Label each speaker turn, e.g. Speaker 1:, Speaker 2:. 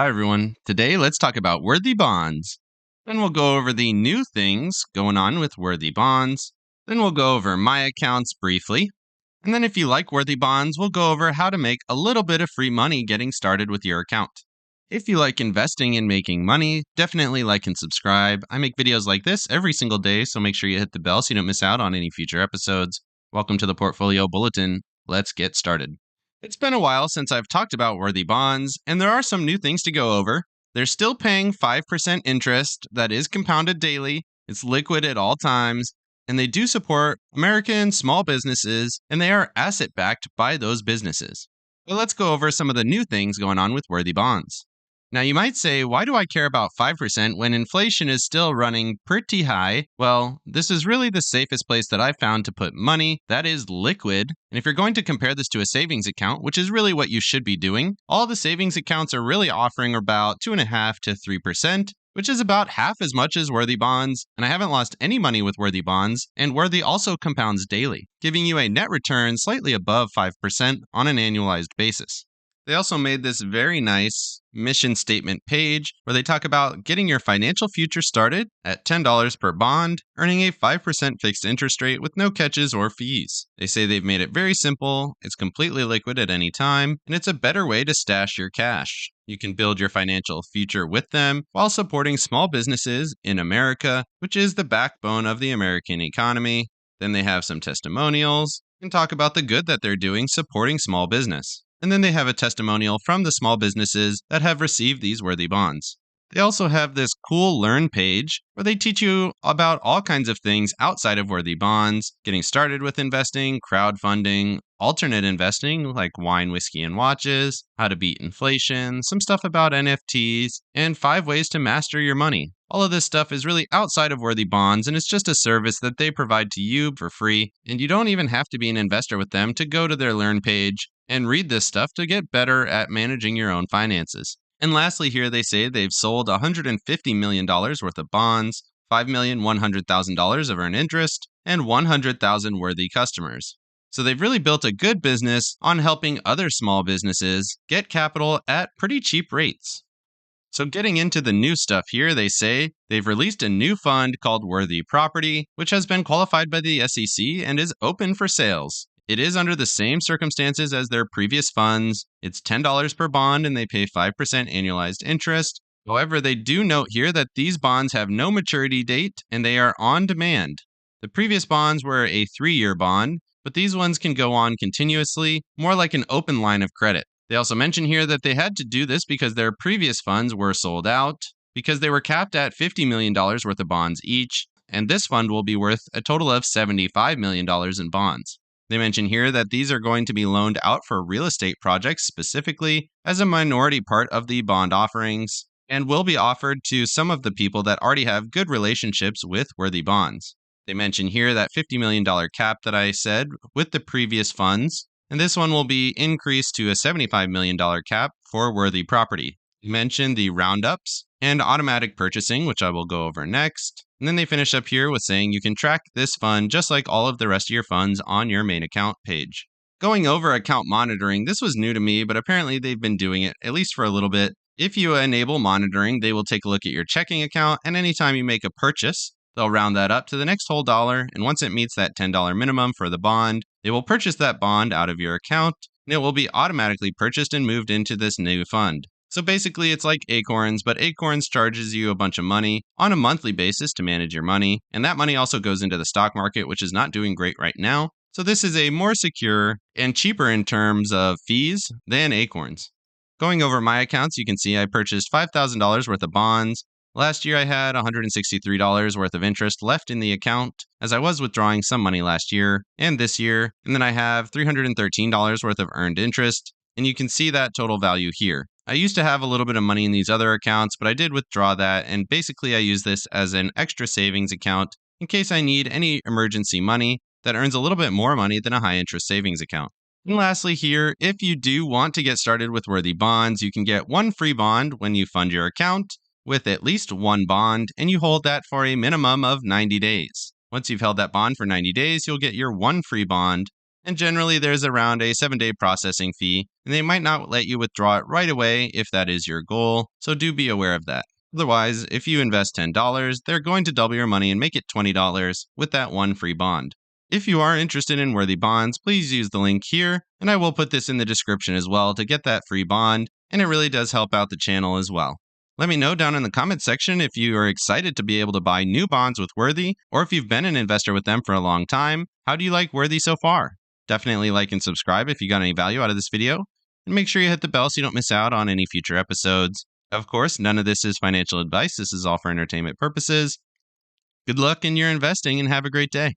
Speaker 1: Hi, everyone. Today, let's talk about worthy bonds. Then we'll go over the new things going on with worthy bonds. Then we'll go over my accounts briefly. And then, if you like worthy bonds, we'll go over how to make a little bit of free money getting started with your account. If you like investing and making money, definitely like and subscribe. I make videos like this every single day, so make sure you hit the bell so you don't miss out on any future episodes. Welcome to the Portfolio Bulletin. Let's get started. It's been a while since I've talked about worthy bonds, and there are some new things to go over. They're still paying 5% interest that is compounded daily, it's liquid at all times, and they do support American small businesses, and they are asset backed by those businesses. But let's go over some of the new things going on with worthy bonds. Now, you might say, why do I care about 5% when inflation is still running pretty high? Well, this is really the safest place that I've found to put money that is liquid. And if you're going to compare this to a savings account, which is really what you should be doing, all the savings accounts are really offering about 2.5 to 3%, which is about half as much as worthy bonds. And I haven't lost any money with worthy bonds, and worthy also compounds daily, giving you a net return slightly above 5% on an annualized basis. They also made this very nice mission statement page where they talk about getting your financial future started at $10 per bond, earning a 5% fixed interest rate with no catches or fees. They say they've made it very simple, it's completely liquid at any time, and it's a better way to stash your cash. You can build your financial future with them while supporting small businesses in America, which is the backbone of the American economy. Then they have some testimonials and talk about the good that they're doing supporting small business. And then they have a testimonial from the small businesses that have received these worthy bonds. They also have this cool Learn page where they teach you about all kinds of things outside of worthy bonds, getting started with investing, crowdfunding, alternate investing like wine, whiskey, and watches, how to beat inflation, some stuff about NFTs, and 5 ways to master your money. All of this stuff is really outside of worthy bonds, and it's just a service that they provide to you for free, and you don't even have to be an investor with them to go to their Learn page and read this stuff to get better at managing your own finances. And lastly, here they say they've sold $150 million worth of bonds, $5,100,000 of earned interest, and 100,000 worthy customers. So they've really built a good business on helping other small businesses get capital at pretty cheap rates. So getting into the new stuff here, they say they've released a new fund called Worthy Property, which has been qualified by the SEC and is open for sales. It is under the same circumstances as their previous funds. It's $10 per bond and they pay 5% annualized interest. However, they do note here that these bonds have no maturity date and they are on demand. The previous bonds were a 3-year bond, but these ones can go on continuously, more like an open line of credit. They also mention here that they had to do this because their previous funds were sold out, because they were capped at $50 million worth of bonds each, and this fund will be worth a total of $75 million in bonds. They mention here that these are going to be loaned out for real estate projects specifically as a minority part of the bond offerings, and will be offered to some of the people that already have good relationships with worthy bonds. They mention here that $50 million cap that I said with the previous funds, and this one will be increased to a $75 million cap for worthy property. They mention the roundups and automatic purchasing, which I will go over next. And then they finish up here with saying you can track this fund just like all of the rest of your funds on your main account page. Going over account monitoring, this was new to me, but apparently they've been doing it at least for a little bit. If you enable monitoring, they will take a look at your checking account, and anytime you make a purchase, they'll round that up to the next whole dollar, and once it meets that $10 minimum for the bond, they will purchase that bond out of your account, and it will be automatically purchased and moved into this new fund. So basically, it's like Acorns, but Acorns charges you a bunch of money on a monthly basis to manage your money, and that money also goes into the stock market, which is not doing great right now. So this is a more secure and cheaper in terms of fees than Acorns. Going over my accounts, you can see I purchased $5,000 worth of bonds. Last year, I had $163 worth of interest left in the account, as I was withdrawing some money last year and this year, and then I have $313 worth of earned interest, and you can see that total value here. I used to have a little bit of money in these other accounts, but I did withdraw that, and basically I use this as an extra savings account in case I need any emergency money that earns a little bit more money than a high-interest savings account. And lastly here, if you do want to get started with worthy bonds, you can get one free bond when you fund your account with at least one bond, and you hold that for a minimum of 90 days. Once you've held that bond for 90 days, you'll get your one free bond, And generally, there's around a 7-day processing fee, and they might not let you withdraw it right away if that is your goal, so do be aware of that. Otherwise, if you invest $10, they're going to double your money and make it $20 with that one free bond. If you are interested in worthy bonds, please use the link here, and I will put this in the description as well to get that free bond, and it really does help out the channel as well. Let me know down in the comment section if you are excited to be able to buy new bonds with Worthy, or if you've been an investor with them for a long time. How do you like Worthy so far? Definitely like and subscribe if you got any value out of this video, and make sure you hit the bell so you don't miss out on any future episodes. Of course, none of this is financial advice. This is all for entertainment purposes. Good luck in your investing and have a great day.